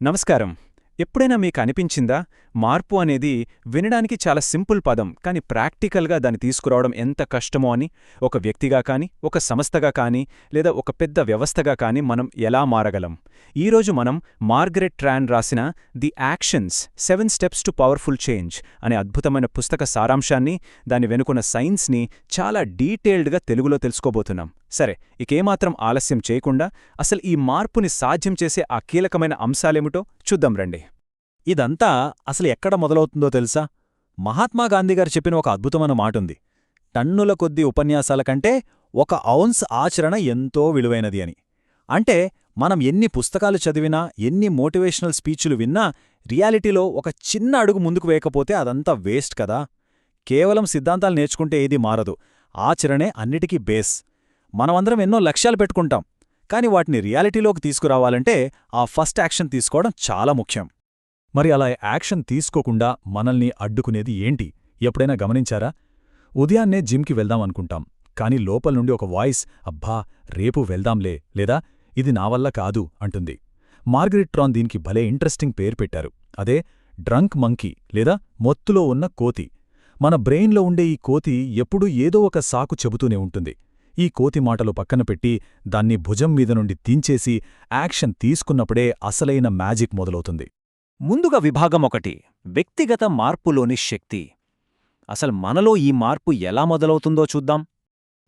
నమస్కారం. ఎప్పుడైనా మీకు అనిపించిందా మార్పు అనేది వినడానికి చాలా సింపుల్ పదం, కానీ ప్రాక్టికల్గా దాన్ని తీసుకురావడం ఎంత కష్టమో అని? ఒక వ్యక్తిగా కానీ, ఒక సంస్థగా కానీ, లేదా ఒక పెద్ద వ్యవస్థగా కానీ మనం ఎలా మారగలం? ఈరోజు మనం మార్గరెట్ ట్రాన్ రాసిన the actions 7 steps to powerful change అనే అద్భుతమైన పుస్తక సారాంశాన్ని, దాని వెనుకున్న సైన్స్ని చాలా డీటెయిల్డ్గా తెలుగులో తెలుసుకోబోతున్నాం. సరే, ఇకేమాత్రం ఆలస్యం చేయకుండా అసలు ఈ మార్పుని సాధ్యం చేసే ఆ కీలకమైన అంశాలేమిటో చూద్దాం రండి. ఇదంతా అసలు ఎక్కడ మొదలవుతుందో తెలుసా? మహాత్మాగాంధీగారు చెప్పిన ఒక అద్భుతమైన మాటుంది. టన్నుల కొద్దీ ఉపన్యాసాల కంటే ఒక ఔన్స్ ఆచరణ ఎంతో విలువైనది అని. అంటే మనం ఎన్ని పుస్తకాలు చదివినా, ఎన్ని మోటివేషనల్ స్పీచ్లు విన్నా, రియాలిటీలో ఒక చిన్న అడుగు ముందుకు వేయకపోతే అదంతా వేస్ట్ కదా. కేవలం సిద్ధాంతాలు నేర్చుకుంటే ఏదీ మారదు. ఆచరణే అన్నిటికీ బేస్. మనమందరం ఎన్నో లక్ష్యాలు పెట్టుకుంటాం, కాని వాటిని రియాలిటీలోకి తీసుకురావాలంటే ఆ ఫస్ట్ యాక్షన్ తీసుకోవడం చాలా ముఖ్యం. మరి అలా యాక్షన్ తీసుకోకుండా మనల్ని అడ్డుకునేది ఏంటి? ఎప్పుడైనా గమనించారా? ఉదయాన్నే జిమ్కి వెళ్దామనుకుంటాం, కాని లోపల్నుండి ఒక వాయిస్ అబ్బా రేపు వెళ్దాంలే, లేదా ఇది నా వల్ల కాదు అంటుంది. మార్గరెట్ ట్రాన్ దీనికి భలే ఇంట్రెస్టింగ్ పేరు పెట్టారు. అదే డ్రంక్ మంకీ లేదా మొత్తులో ఉన్న కోతి. మన బ్రెయిన్లో ఉండే ఈ కోతి ఎప్పుడూ ఏదో ఒక సాకు చెబుతూనే ఉంటుంది. ఈ కోతి మాటలు పక్కన పెట్టి దాన్ని భుజం మీద నుండి దించేసి యాక్షన్ తీసుకున్నప్పుడే అసలైన మ్యాజిక్ మొదలవుతుంది. ముందుగా విభాగం 1, వ్యక్తిగత మార్పులోని శక్తి. అసలు మనలో ఈ మార్పు ఎలా మొదలవుతుందో చూద్దాం.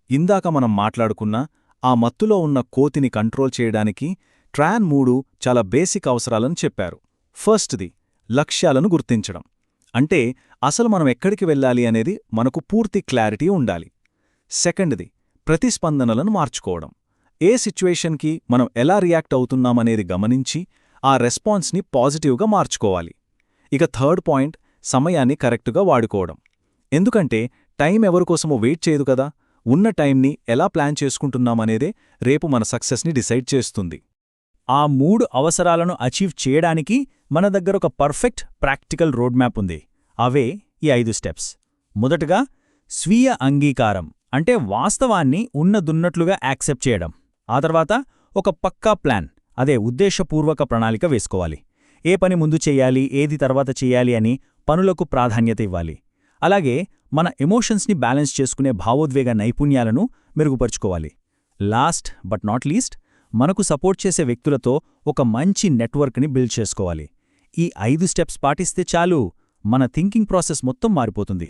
ఇందాక మనం మాట్లాడుకున్న ఆ మత్తులో ఉన్న కోతిని కంట్రోల్ చేయడానికి ట్రాన్ 3 చాలా బేసిక్ అవసరాలను చెప్పారు. ఫస్ట్ది లక్ష్యాలను గుర్తించడం. అంటే అసలు మనం ఎక్కడికి వెళ్ళాలి అనేది మనకు పూర్తి క్లారిటీ ఉండాలి. సెకండ్ది ప్రతిస్పందనలను మార్చుకోవడం. ఏ సిచ్యువేషన్కి మనం ఎలా రియాక్ట్ అవుతున్నామనేది గమనించి ఆ రెస్పాన్స్ని పాజిటివ్గా మార్చుకోవాలి. ఇక థర్డ్ పాయింట్ సమయాన్ని కరెక్టుగా వాడుకోవడం. ఎందుకంటే టైం ఎవరికోసమో వెయిట్ చేయదు కదా. ఉన్న టైంని ఎలా ప్లాన్ చేసుకుంటున్నామనేదే రేపు మన సక్సెస్ని డిసైడ్ చేస్తుంది. ఆ 3 అవసరాలను అచీవ్ చేయడానికి మన దగ్గరొక పర్ఫెక్ట్ ప్రాక్టికల్ రోడ్ మ్యాప్ ఉంది. అవే ఈ 5 స్టెప్స్. మొదటగా స్వీయ అంగీకారం, అంటే వాస్తవాన్ని ఉన్నదున్నట్లుగా యాక్సెప్ట్ చేయడం. ఆ తర్వాత ఒక పక్కా ప్లాన్, అదే ఉద్దేశపూర్వక ప్రణాళిక వేసుకోవాలి. ఏ పని ముందు చెయ్యాలి, ఏది తర్వాత చెయ్యాలి అని పనులకు ప్రాధాన్యత ఇవ్వాలి. అలాగే మన ఎమోషన్స్ని బ్యాలెన్స్ చేసుకునే భావోద్వేగ నైపుణ్యాలను మెరుగుపరుచుకోవాలి. లాస్ట్ బట్ నాట్ లీస్ట్, మనకు సపోర్ట్ చేసే వ్యక్తులతో ఒక మంచి నెట్వర్క్ని బిల్డ్ చేసుకోవాలి. ఈ 5 స్టెప్స్ పాటిస్తే చాలు, మన థింకింగ్ ప్రాసెస్ మొత్తం మారిపోతుంది.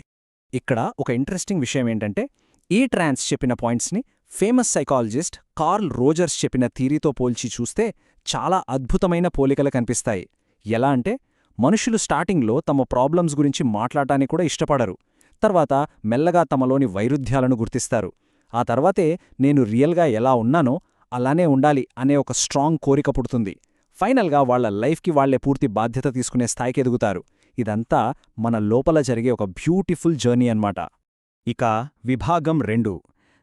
ఇక్కడ ఒక ఇంట్రెస్టింగ్ విషయం ఏంటంటే, ఈ ట్రాన్స్ చెప్పిన పాయింట్స్ని ఫేమస్ సైకాలజిస్ట్ కార్ల్ రోజర్స్ చెప్పిన థీరీతో పోల్చి చూస్తే చాలా అద్భుతమైన పోలికలు కనిపిస్తాయి. ఎలా అంటే, మనుషులు స్టార్టింగ్లో తమ ప్రాబ్లమ్స్ గురించి మాట్లాడటానికి కూడా ఇష్టపడరు. తర్వాత మెల్లగా తమలోని వైరుధ్యాలను గుర్తిస్తారు. ఆ తర్వాతే నేను రియల్గా ఎలా ఉన్నానో అలానే ఉండాలి అనే ఒక స్ట్రాంగ్ కోరిక పుడుతుంది. ఫైనల్గా వాళ్ల లైఫ్కి వాళ్లే పూర్తి బాధ్యత తీసుకునే స్థాయికి ఎదుగుతారు. ఇదంతా మన లోపల జరిగే ఒక బ్యూటిఫుల్ జర్నీ అన్నమాట. ఇక విభాగం 2,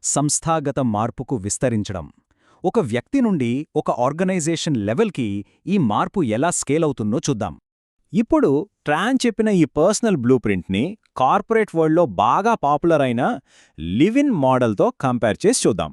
సంస్థాగత మార్పుకు విస్తరించడం. ఒక వ్యక్తి నుండి ఒక ఆర్గనైజేషన్ లెవెల్కి ఈ మార్పు ఎలా స్కేల్ అవుతుందో చూద్దాం. ఇప్పుడు ట్రాన్ చెప్పిన ఈ పర్సనల్ బ్లూ ప్రింట్ని కార్పొరేట్ వరల్డ్లో బాగా పాపులర్ అయిన లివిన్ మోడల్తో కంపేర్ చేసి చూద్దాం.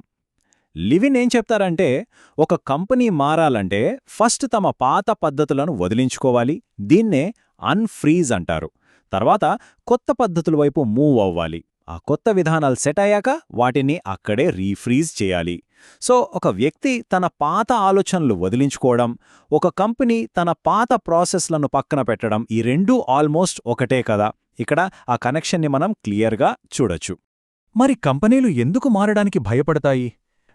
లివిన్ ఏం చెప్తారంటే, ఒక కంపెనీ మారాలంటే ఫస్ట్ తమ పాత పద్ధతులను వదిలించుకోవాలి. దీన్నే అన్ఫ్రీజ్ అంటారు. తర్వాత కొత్త పద్ధతుల వైపు మూవ్ అవ్వాలి. ఆ కొత్త విధానాలు సెట్ అయ్యాక వాటిని అక్కడే రీఫ్రీజ్ చేయాలి. సో ఒక వ్యక్తి తన పాత ఆలోచనలు వదిలించుకోవడం, ఒక కంపెనీ తన పాత ప్రాసెస్లను పక్కన పెట్టడం, ఈ రెండూ ఆల్మోస్ట్ ఒకటే కదా. ఇక్కడ ఆ కనెక్షన్ని మనం క్లియర్గా చూడొచ్చు. మరి కంపెనీలు ఎందుకు మారడానికి భయపడతాయి?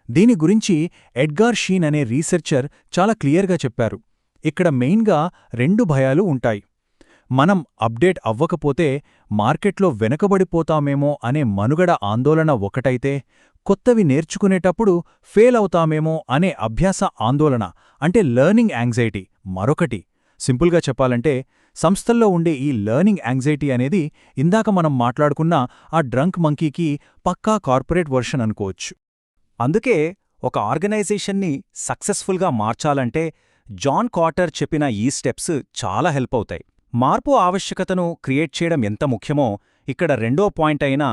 దీని గురించి ఎడ్గార్ షీన్ అనే రీసెర్చర్ చాలా క్లియర్గా చెప్పారు. ఇక్కడ మెయిన్గా 2 భయాలు ఉంటాయి. మనం అప్డేట్ అవ్వకపోతే మార్కెట్లో వెనకబడిపోతామేమో అనే మనుగడ ఆందోళన ఒకటైతే, కొత్తవి నేర్చుకునేటప్పుడు ఫెయిల్ అవుతామేమో అనే అభ్యాస ఆందోళన, అంటే లెర్నింగ్ యాంగ్జైటీ మరొకటి. సింపుల్గా చెప్పాలంటే, సంస్థల్లో ఉండే ఈ లెర్నింగ్ యాంగ్జైటీ అనేది ఇందాక మనం మాట్లాడుకున్న ఆ డ్రంక్ మంకీకి పక్కా కార్పొరేట్ వర్షన్ అనుకోవచ్చు. అందుకే ఒక ఆర్గనైజేషన్ని సక్సెస్ఫుల్గా మార్చాలంటే జాన్ కార్టర్ చెప్పిన ఈ స్టెప్స్ చాలా హెల్ప్ అవుతాయి. మార్పు ఆవశ్యకతను క్రియేట్ చేయడం ఎంత ముఖ్యమో, ఇక్కడ రెండో పాయింట్ అయిన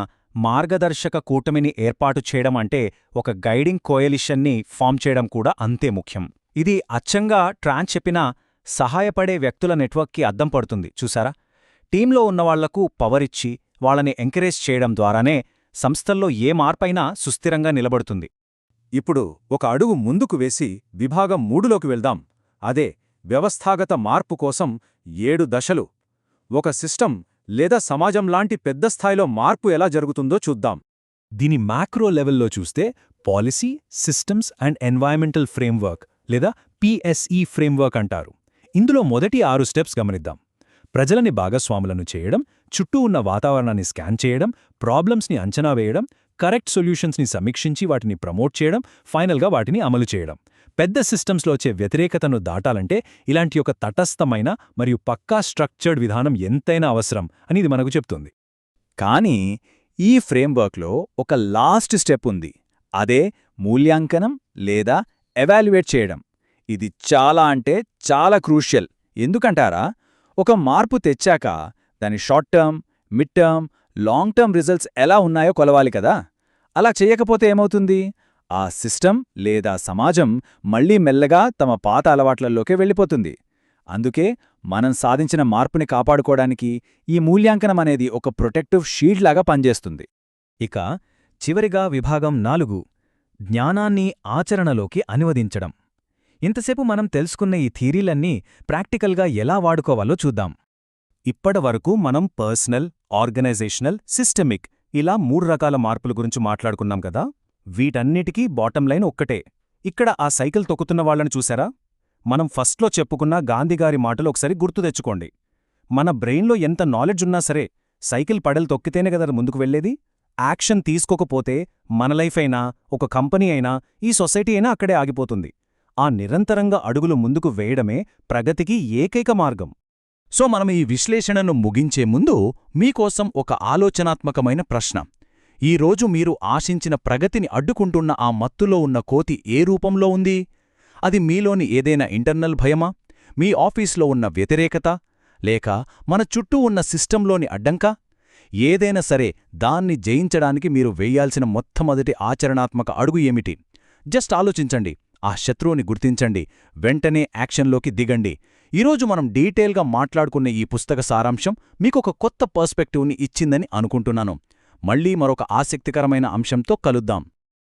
మార్గదర్శక కూటమిని ఏర్పాటు చేయడం, అంటే ఒక గైడింగ్ కోయలిషన్ని ఫామ్ చేయడం కూడా అంతే ముఖ్యం. ఇది అచ్చంగా ట్రాన్ చెప్పిన సహాయపడే వ్యక్తుల నెట్వర్క్కి అద్దం పడుతుంది చూసారా. టీంలో ఉన్నవాళ్లకు పవరిచ్చి వాళ్ళని ఎంకరేజ్ చేయడం ద్వారానే సంస్థల్లో ఏ మార్పైనా సుస్థిరంగా నిలబడుతుంది. ఇప్పుడు ఒక అడుగు ముందుకు వేసి విభాగం 3లోకి వెళ్దాం. అదే వ్యవస్థాగత మార్పు కోసం 7 దశలు. ఒక సిస్టమ్ లేదా సమాజంలాంటి పెద్ద స్థాయిలో మార్పు ఎలా జరుగుతుందో చూద్దాం. దీని మ్యాక్రో లెవెల్లో చూస్తే policy, systems and environmental framework లేదా పిఎస్ఈ ఫ్రేమ్వర్క్ అంటారు. ఇందులో మొదటి 6 స్టెప్స్ గమనిద్దాం. ప్రజలని భాగస్వాములను చేయడం, చుట్టూ ఉన్న వాతావరణాన్ని స్కాన్ చేయడం, ప్రాబ్లమ్స్ని అంచనా వేయడం, కరెక్ట్ సొల్యూషన్స్ని సమీక్షించి వాటిని ప్రమోట్ చేయడం, ఫైనల్గా వాటిని అమలు చేయడం. పెద్ద సిస్టమ్స్లో వచ్చే వ్యతిరేకతను దాటాలంటే ఇలాంటి ఒక తటస్థమైన మరియు పక్కా స్ట్రక్చర్డ్ విధానం ఎంతైనా అవసరం అని ఇది మనకు చెప్తుంది. కానీ ఈ ఫ్రేమ్వర్క్లో ఒక లాస్ట్ స్టెప్ ఉంది. అదే మూల్యాంకనం లేదా ఎవాల్యుయేట్ చేయడం. ఇది చాలా అంటే చాలా క్రూషియల్. ఎందుకంటారా, ఒక మార్పు తెచ్చాక దాని short term, mid term, long term results ఎలా ఉన్నాయో కొలవాలి కదా. అలా చేయకపోతే ఏమవుతుంది? ఆ సిస్టమ్ లేదా సమాజం మళ్లీ మెల్లగా తమ పాత అలవాట్లలోకే వెళ్ళిపోతుంది. అందుకే మనం సాధించిన మార్పుని కాపాడుకోవడానికి ఈ మూల్యాంకనం అనేది ఒక ప్రొటెక్టివ్ షీల్డ్ లాగా పనిచేస్తుంది. ఇక చివరిగా విభాగం 4 జ్ఞానాన్ని ఆచరణలోకి అనువదించడం. ఇంతసేపు మనం తెలుసుకున్న ఈ థీరీలన్నీ ప్రాక్టికల్గా ఎలా వాడుకోవాలో చూద్దాం. ఇప్పటివరకు మనం పర్సనల్, ఆర్గనైజేషనల్, సిస్టమిక్ ఇలా 3 రకాల మార్పుల గురించి మాట్లాడుకున్నాం కదా. వీటన్నిటికీ బాటం లైన్ ఒక్కటే. ఇక్కడ ఆ సైకిల్ తొక్కుతున్న వాళ్ళని చూసారా? మనం ఫస్ట్లో చెప్పుకున్న గాంధీగారి మాటలు ఒకసారి గుర్తు తెచ్చుకోండి. మన బ్రెయిన్లో ఎంత నాలెడ్జ్ ఉన్నా సరే సైకిల్ పడెలు తొక్కితేనే కదా ముందుకు వెళ్లేది. యాక్షన్ తీసుకోకపోతే మన లైఫ్ అయినా, ఒక కంపెనీ అయినా, ఈ సొసైటీ అయినా అక్కడే ఆగిపోతుంది. ఆ నిరంతరంగా అడుగులు ముందుకు వేయడమే ప్రగతికి ఏకైక మార్గం. సో మనం ఈ విశ్లేషణను ముగించే ముందు మీకోసం ఒక ఆలోచనాత్మకమైన ప్రశ్న. ఈరోజు మీరు ఆశించిన ప్రగతిని అడ్డుకుంటున్న ఆ మత్తులో ఉన్న కోతి ఏ రూపంలో ఉంది? అది మీలోని ఏదైనా ఇంటర్నల్ భయమా, మీ ఆఫీస్లో ఉన్న వ్యతిరేకత, లేక మన చుట్టూ ఉన్న సిస్టంలోని అడ్డంకా? ఏదైనా సరే దాన్ని జయించడానికి మీరు వేయాల్సిన మొట్టమొదటి ఆచరణాత్మక అడుగు ఏమిటి? జస్ట్ ఆలోచించండి. ఆ శత్రువుని గుర్తించండి. వెంటనే యాక్షన్లోకి దిగండి. ఈరోజు మనం డీటెయిల్గా మాట్లాడుకున్న ఈ పుస్తక సారాంశం మీకొక కొత్త పర్స్పెక్టివ్ని ఇచ్చిందని అనుకుంటున్నాను. మళ్లీ మరొక ఆసక్తికరమైన అంశంతో కలుద్దాం.